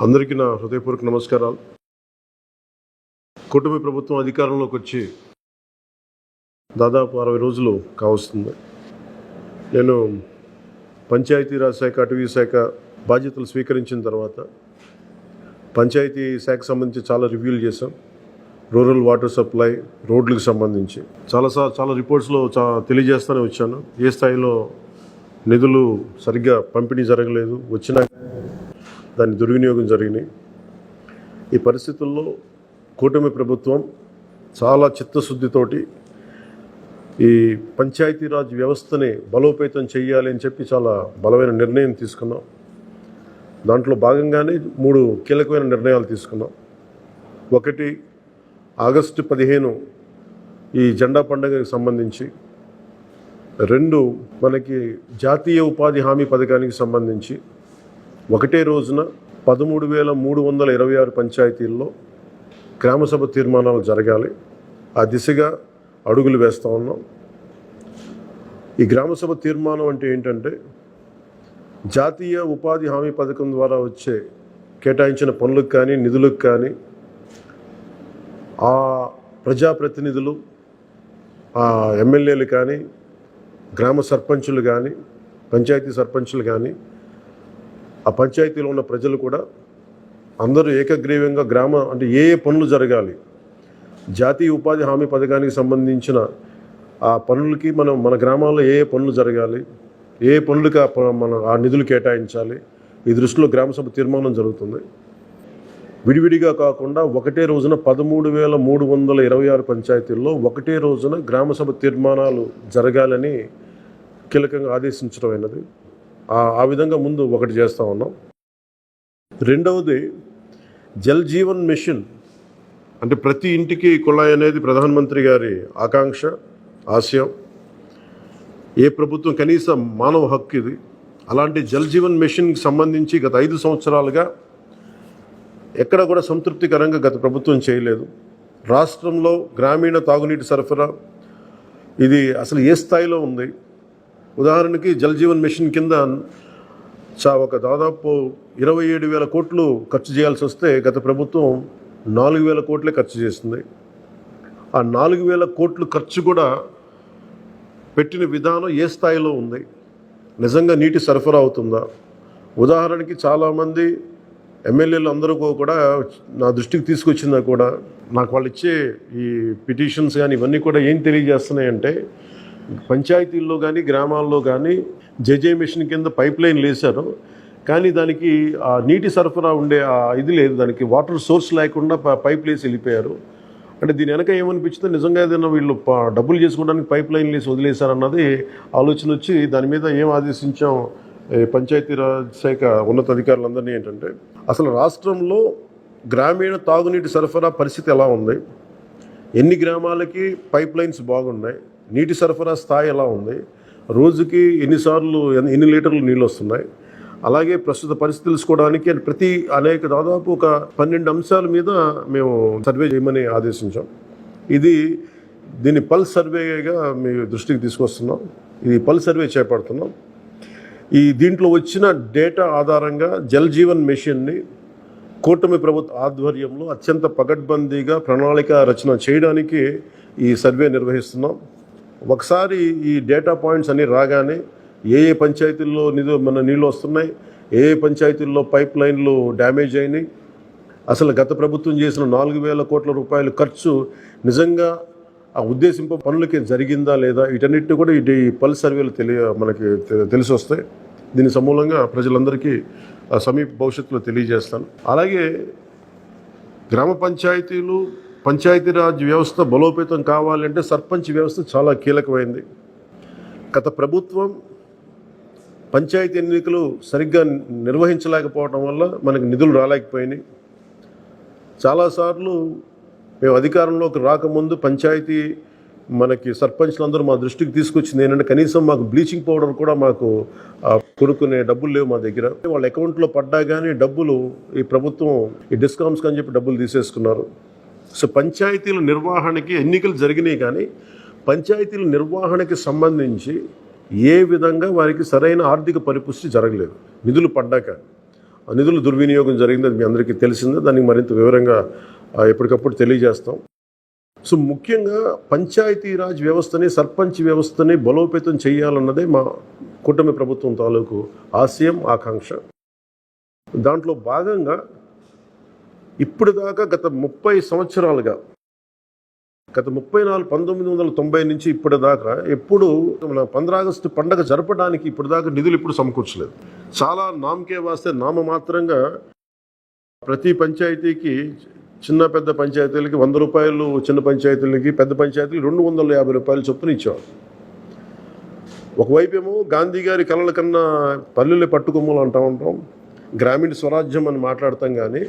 అందరికీ నా హృదయపూర్వక నమస్కారాలు. కూటమి ప్రభుత్వం అధికారంలోకి వచ్చి దాదాపు 60 రోజులు కావస్తుంది. నేను పంచాయతీరాజ్ శాఖ, అటవీ శాఖ బాధ్యతలు స్వీకరించిన తర్వాత పంచాయతీ శాఖకు సంబంధించి చాలా రివ్యూలు చేశాం. రూరల్ వాటర్ సప్లై, రోడ్లకు సంబంధించి చాలా రిపోర్ట్స్లో తెలియజేస్తూనే వచ్చాను. ఏ స్థాయిలో నిధులు సరిగ్గా పంపిణీ జరగలేదు, వచ్చినా దాని దుర్వినియోగం జరిగినాయి. ఈ పరిస్థితుల్లో కూటమి ప్రభుత్వం చాలా చిత్తశుద్ధితోటి ఈ పంచాయతీరాజ్ వ్యవస్థని బలోపేతం చేయాలి అని చెప్పి చాలా బలమైన నిర్ణయం తీసుకున్నాం. దాంట్లో భాగంగానే 3 కీలకమైన నిర్ణయాలు తీసుకున్నాం. ఒకటి, ఆగస్టు 15 ఈ జెండా పండుగకి సంబంధించి. 2, మనకి జాతీయ ఉపాధి హామీ పథకానికి సంబంధించి ఒకటే రోజున 13,326 పంచాయతీల్లో గ్రామసభ తీర్మానాలు జరగాలి. ఆ దిశగా అడుగులు వేస్తూ ఉన్నాం. ఈ గ్రామసభ తీర్మానం అంటే ఏంటంటే, జాతీయ ఉపాధి హామీ పథకం ద్వారా వచ్చే కేటాయించిన పనులకు కానీ నిధులకు కానీ ఆ ప్రజాప్రతినిధులు, ఆ ఎమ్మెల్యేలు కానీ, గ్రామ సర్పంచులు కానీ, పంచాయతీ సర్పంచులు కానీ, ఆ పంచాయతీలో ఉన్న ప్రజలు కూడా అందరూ ఏకగ్రీవంగా అంటే ఏ పనులు జరగాలి, జాతీయ ఉపాధి హామీ పథకానికి సంబంధించిన ఆ పనులకి మన గ్రామాల్లో ఏ పనులు జరగాలి, ఏ పనులకి ఆ నిధులు కేటాయించాలి, ఈ దృష్టిలో గ్రామసభ తీర్మానం జరుగుతుంది. విడివిడిగా కాకుండా ఒకటే రోజున 13,326 పంచాయతీల్లో ఒకటే రోజున గ్రామసభ తీర్మానాలు జరగాలని కీలకంగా ఆదేశించడం అయినది. ఆ విధంగా ముందు ఒకటి చేస్తూ ఉన్నాం. రెండవది, జల్ జీవన్ మిషన్. అంటే ప్రతి ఇంటికి కుళాయి అనేది ప్రధానమంత్రి గారి ఆకాంక్ష, ఆశయం. ఏ ప్రభుత్వం కనీస మానవ హక్కు ఇది. అలాంటి జల్ జీవన్ మిషన్కి సంబంధించి గత 5 సంవత్సరాలుగా ఎక్కడ కూడా సంతృప్తికరంగా గత ప్రభుత్వం చేయలేదు. రాష్ట్రంలో గ్రామీణ తాగునీటి సరఫరా ఇది అసలు ఏ స్థాయిలో ఉంది? ఉదాహరణకి జల్ జీవన్ మిషన్ కింద ఒక దాదాపు 27,000 కోట్లు ఖర్చు చేయాల్సి వస్తే గత ప్రభుత్వం 4,000 కోట్లే ఖర్చు చేస్తుంది. ఆ 4,000 కోట్లు ఖర్చు కూడా పెట్టిన విధానం ఏ స్థాయిలో ఉంది? నిజంగా నీటి సరఫరా అవుతుందా? ఉదాహరణకి చాలామంది ఎమ్మెల్యేలు అందరూ కూడా నా దృష్టికి తీసుకొచ్చిందా కూడా నాకు వాళ్ళు ఇచ్చే ఈ పిటిషన్స్ కానీ ఇవన్నీ కూడా ఏం తెలియజేస్తున్నాయంటే, పంచాయతీల్లో కానీ గ్రామాల్లో కానీ జేజే మిషన్ కింద పైప్ లైన్లు వేశారు, కానీ దానికి ఆ నీటి సరఫరా ఉండే ఇది లేదు, దానికి వాటర్ సోర్స్ లేకుండా పైప్ వేసి వెళ్ళిపోయారు. అంటే దీని వెనక ఏమనిపించిందో, నిజంగా ఏదైనా వీళ్ళు డబ్బులు చేసుకోవడానికి పైప్ లైన్లు వేసి వదిలేశారన్నది ఆలోచన వచ్చి దాని మీద ఏం ఆదేశించాం పంచాయతీరాజ్ శాఖ ఉన్నతాధికారులందరినీ ఏంటంటే, అసలు రాష్ట్రంలో గ్రామీణ తాగునీటి సరఫరా పరిస్థితి ఎలా ఉంది, ఎన్ని గ్రామాలకి పైప్ లైన్స్ బాగున్నాయి, నీటి సరఫరా స్థాయి ఎలా ఉంది, రోజుకి ఎన్ని లీటర్లు నీళ్ళు వస్తున్నాయి, అలాగే ప్రస్తుత పరిస్థితి తెలుసుకోవడానికి దాదాపు ఒక 12 అంశాల మీద మేము సర్వే చేయమని ఆదేశించాం. దీన్ని పల్స్ సర్వేగా మీ దృష్టికి తీసుకొస్తున్నాం. ఇది పల్స్ సర్వే చేపడుతున్నాం. దీంట్లో వచ్చిన డేటా ఆధారంగా జల్ జీవన్ మిషన్ని కూటమి ప్రభుత్వ ఆధ్వర్యంలో అత్యంత పకడ్బందీగా ప్రణాళిక రచన చేయడానికి ఈ సర్వే నిర్వహిస్తున్నాం. ఒకసారి ఈ డేటా పాయింట్స్ అన్నీ రాగానే ఏ పంచాయతీల్లో నీళ్ళు వస్తున్నాయి, ఏ పంచాయతీల్లో పైప్ లైన్లు డ్యామేజ్ అయినాయి, అసలు గత ప్రభుత్వం చేసిన 4,000 కోట్ల రూపాయల ఖర్చు నిజంగా ఆ ఉద్దేశింపు పనులకి జరిగిందా లేదా, వీటన్నిటి కూడా ఈ పల్స్ సర్వేలు మనకి తెలిసి వస్తాయి. దీని సమూలంగా ప్రజలందరికీ సమీప భవిష్యత్తులో తెలియజేస్తాను. అలాగే గ్రామ పంచాయతీలు, పంచాయతీరాజ్ వ్యవస్థ బలోపేతం కావాలంటే సర్పంచ్ వ్యవస్థ చాలా కీలకమైంది. గత ప్రభుత్వం పంచాయతీ ఎన్నికలు సరిగ్గా నిర్వహించలేకపోవడం వల్ల మనకి నిధులు రాలేకపోయినాయి. చాలాసార్లు మేము అధికారంలోకి రాకముందు పంచాయతీ మనకి సర్పంచ్లందరూ మా దృష్టికి తీసుకొచ్చింది ఏంటంటే, కనీసం మాకు బ్లీచింగ్ పౌడర్ కూడా మాకు కొనుక్కునే డబ్బులు లేవు మా దగ్గర. వాళ్ళ అకౌంట్లో పడ్డా కానీ డబ్బులు ఈ ప్రభుత్వం ఈ డిస్కౌంట్స్ అని చెప్పి డబ్బులు తీసేసుకున్నారు. సో పంచాయతీల నిర్వహణకి ఎన్నికలు జరిగినాయి, కానీ పంచాయతీల నిర్వహణకి సంబంధించి ఏ విధంగా వారికి సరైన ఆర్థిక పరిపుష్టి జరగలేదు నిధులు పడ్డాక. నిధుల దుర్వినియోగం జరిగింది, అది మీ అందరికీ తెలిసిందే. దానికి మరింత వివరంగా ఎప్పటికప్పుడు తెలియజేస్తాం. సో ముఖ్యంగా పంచాయతీరాజ్ వ్యవస్థని, సర్పంచ్ వ్యవస్థని బలోపేతం చేయాలన్నదే మా కూటమి ప్రభుత్వం తాలూకు ఆశయం, ఆకాంక్ష. దాంట్లో భాగంగా ఇప్పుడు దాకా గత 30 సంవత్సరాలుగా, గత 1990 నుంచి ఇప్పటిదాకా ఎప్పుడు మన 15 ఆగస్టు పండగ జరపడానికి ఇప్పటిదాకా నిధులు ఇప్పుడు సమకూర్చలేదు. చాలా నామకే వాస్తే నామమాత్రంగా ప్రతి పంచాయతీకి, చిన్న పెద్ద పంచాయతీలకి 100 రూపాయలు, చిన్న పంచాయతీలకి, పెద్ద పంచాయతీలు 250 రూపాయలు చొప్పున ఇచ్చేవారు. ఒకవైపేమో గాంధీ గారి కలల కన్నా పల్లెలే పట్టుకొమ్మలు అంటూ ఉంటాం, గ్రామీణ స్వరాజ్యం అని మాట్లాడతాం. కానీ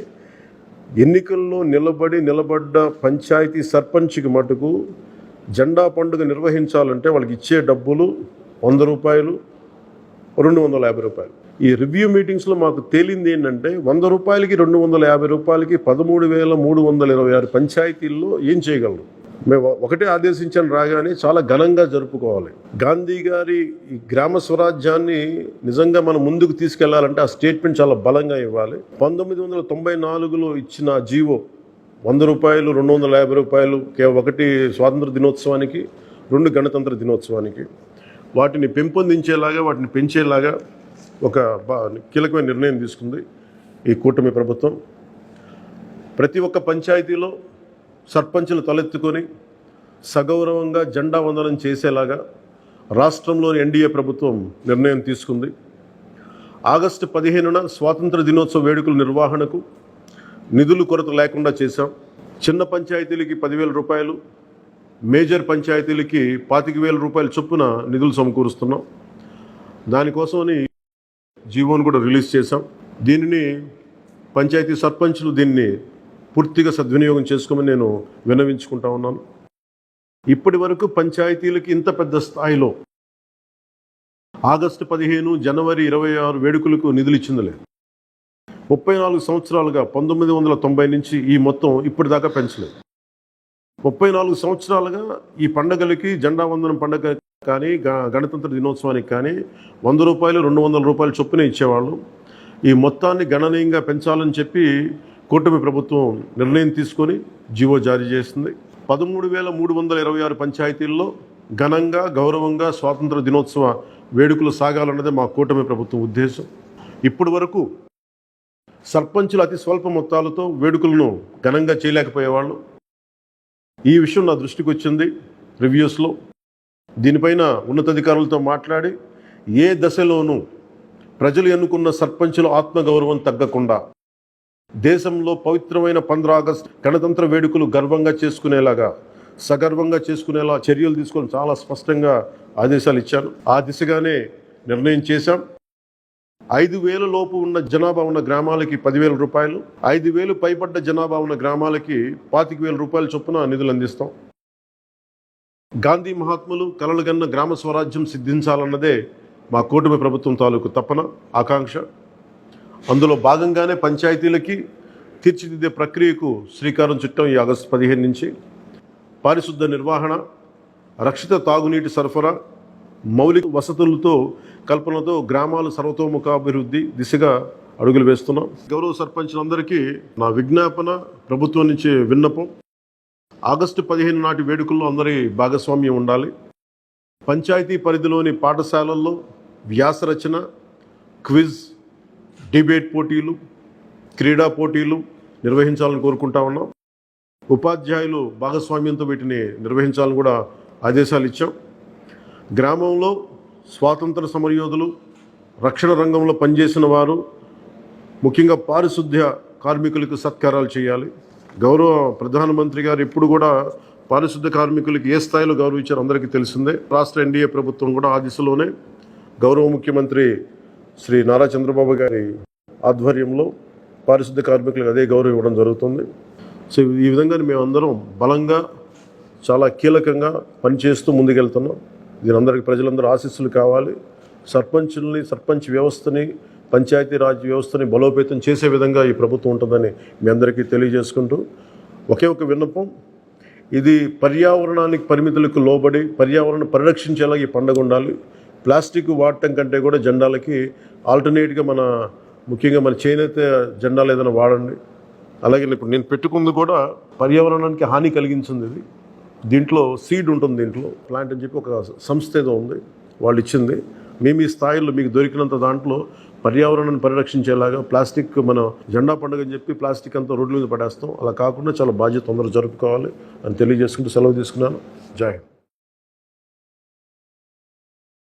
ఎన్నికల్లో నిలబడ్డ పంచాయతీ సర్పంచ్కి మటుకు జెండా పండుగ నిర్వహించాలంటే వాళ్ళకి ఇచ్చే డబ్బులు 100 రూపాయలు, 250 రూపాయలు. ఈ రివ్యూ మీటింగ్స్లో మాకు తేలింది ఏంటంటే 100 రూపాయలకి, 250 రూపాయలకి 13,326 పంచాయతీల్లో ఏం చేయగలరు? మేము ఒకటే ఆదేశించాను, రాగానే చాలా ఘనంగా జరుపుకోవాలి. గాంధీ గారి ఈ గ్రామ స్వరాజ్యాన్ని నిజంగా మనం ముందుకు తీసుకెళ్లాలంటే ఆ స్టేట్మెంట్ చాలా బలంగా ఇవ్వాలి. 1994లో ఇచ్చిన జీవో 100 రూపాయలు, 250 రూపాయలు, ఒకటి స్వాతంత్ర దినోత్సవానికి, 2 గణతంత్ర దినోత్సవానికి, వాటిని పెంపొందించేలాగా, వాటిని పెంచేలాగా ఒక కీలకమైన నిర్ణయం తీసుకుంది ఈ కూటమి ప్రభుత్వం. ప్రతి ఒక్క పంచాయతీలో సర్పంచులు తలెత్తుకొని సగౌరవంగా జెండా వందనం చేసేలాగా రాష్ట్రంలోని ఎన్డీఏ ప్రభుత్వం నిర్ణయం తీసుకుంది. ఆగస్టు 15న స్వాతంత్ర దినోత్సవ వేడుకల నిర్వహణకు నిధులు కొరత లేకుండా చేశాం. చిన్న పంచాయతీలకి 10,000 రూపాయలు, మేజర్ పంచాయతీలకి 25,000 రూపాయల చొప్పున నిధులు సమకూరుస్తున్నాం. దానికోసమని జీవోను కూడా రిలీజ్ చేశాం. దీనిని పంచాయతీ సర్పంచులు దీన్ని పూర్తిగా సద్వినియోగం చేసుకోమని నేను విన్నవించుకుంటా ఉన్నాను. ఇప్పటి వరకు పంచాయతీలకి ఇంత పెద్ద స్థాయిలో ఆగస్టు 15, జనవరి 26 వేడుకలకు నిధులు ఇచ్చింది లేదు. 34 సంవత్సరాలుగా 1990 నుంచి ఈ మొత్తం ఇప్పటిదాకా పెంచలేదు. 34 సంవత్సరాలుగా ఈ పండగలకి, జెండా వందనం పండగ కానీ, గణతంత్ర దినోత్సవానికి కానీ 100 రూపాయలు, 200 రూపాయలు చొప్పున ఇచ్చేవాళ్ళు. ఈ మొత్తాన్ని గణనీయంగా పెంచాలని చెప్పి కూటమి ప్రభుత్వం నిర్ణయం తీసుకొని జీవో జారీ చేసింది. 13,326 పంచాయతీల్లో ఘనంగా, గౌరవంగా స్వాతంత్ర దినోత్సవ వేడుకలు సాగాలన్నదే మా కూటమి ప్రభుత్వం ఉద్దేశం. ఇప్పటి వరకు సర్పంచులు అతి స్వల్ప మొత్తాలతో వేడుకలను ఘనంగా చేయలేకపోయేవాళ్ళు. ఈ విషయం నా దృష్టికి వచ్చింది రివ్యూస్లో. దీనిపైన ఉన్నతాధికారులతో మాట్లాడి ఏ దశలోనూ ప్రజలు ఎన్నుకున్న సర్పంచుల ఆత్మగౌరవం తగ్గకుండా దేశంలో పవిత్రమైన 15 ఆగస్టు గణతంత్ర వేడుకలు గర్వంగా చేసుకునేలాగా, సగర్వంగా చేసుకునేలా చర్యలు తీసుకొని చాలా స్పష్టంగా ఆదేశాలు ఇచ్చాను. ఆ దిశగానే నిర్ణయం చేశాం. 5,000 లోపు ఉన్న జనాభా ఉన్న గ్రామాలకి 10,000 రూపాయలు, 5,000 పైబడ్డ జనాభా ఉన్న గ్రామాలకి 25,000 రూపాయల చొప్పున నిధులు అందిస్తాం. గాంధీ మహాత్ములు కలలుగన్న గ్రామ స్వరాజ్యం సిద్ధించాలన్నదే మా కూటమి ప్రభుత్వం తాలూకు తపన, ఆకాంక్ష. అందులో భాగంగానే పంచాయతీలకి తీర్చిదిద్దే ప్రక్రియకు శ్రీకారం చుట్టాం. ఈ ఆగస్టు 15 నుంచి పారిశుద్ధ నిర్వహణ, రక్షిత తాగునీటి సరఫరా, మౌలిక వసతులతో కల్పనతో గ్రామాలు సర్వతోముఖాభివృద్ధి దిశగా అడుగులు వేస్తున్నాం. గౌరవ సర్పంచులందరికీ నా విజ్ఞాపన, ప్రభుత్వం నుంచి విన్నపం, ఆగస్టు 15 నాటి వేడుకల్లో అందరి భాగస్వామ్యం ఉండాలి. పంచాయతీ పరిధిలోని పాఠశాలల్లో వ్యాసరచన, క్విజ్, డిబేట్ పోటీలు, క్రీడా పోటీలు నిర్వహించాలని కోరుకుంటా ఉన్నాం. ఉపాధ్యాయులు భాగస్వామ్యంతో వీటిని నిర్వహించాలని కూడా ఆదేశాలు ఇచ్చాం. గ్రామంలో స్వాతంత్ర సమరయోధులు, రక్షణ రంగంలో పనిచేసిన వారు, ముఖ్యంగా పారిశుద్ధ్య కార్మికులకు సత్కారాలు చేయాలి. గౌరవ ప్రధానమంత్రి గారు ఇప్పుడు కూడా పారిశుద్ధ్య కార్మికులకి ఏ స్థాయిలో గౌరవించారో అందరికీ తెలిసిందే. రాష్ట్ర ఎన్డీఏ ప్రభుత్వం కూడా ఆ దిశలోనే గౌరవ ముఖ్యమంత్రి శ్రీ నారా చంద్రబాబు గారి ఆధ్వర్యంలో పారిశుద్ధ్య కార్మికులకు అదే గౌరవం ఇవ్వడం జరుగుతుంది. సో ఈ విధంగా మేమందరం బలంగా, చాలా కీలకంగా పనిచేస్తూ ముందుకెళ్తున్నాం. దీని అందరికీ ప్రజలందరూ ఆశీస్సులు కావాలి. సర్పంచ్ వ్యవస్థని, పంచాయతీరాజ్ వ్యవస్థని బలోపేతం చేసే విధంగా ఈ ప్రభుత్వం ఉంటుందని మీ అందరికీ తెలియజేసుకుంటూ, ఒకే ఒక విన్నపం, ఇది పర్యావరణానికి పరిమితులకు లోబడి పర్యావరణం పరిరక్షించేలా ఈ పండుగ ఉండాలి. ప్లాస్టిక్ వాడటం కంటే కూడా జెండాలకి ఆల్టర్నేట్గా మన ముఖ్యంగా మన చేనేత జెండాలు ఏదైనా వాడండి. అలాగే ఇప్పుడు నేను పెట్టుకుంది కూడా పర్యావరణానికి హాని కలిగించింది ఇది. దీంట్లో సీడ్ ఉంటుంది, దీంట్లో ప్లాంట్ అని చెప్పి ఒక సంస్థ ఏదో ఉంది, వాళ్ళు ఇచ్చింది. మేము ఈ స్థాయిలో మీకు దొరికినంత దాంట్లో పర్యావరణాన్ని పరిరక్షించేలాగా ప్లాస్టిక్, మన జెండా పండుగ అని చెప్పి ప్లాస్టిక్ అంతా రోడ్ల మీద పడేస్తాం. అలా కాకుండా చాలా బాధ్యత తొందరగా జరుపుకోవాలి అని తెలియజేసుకుంటూ సెలవు తీసుకున్నాను. జై హింద్.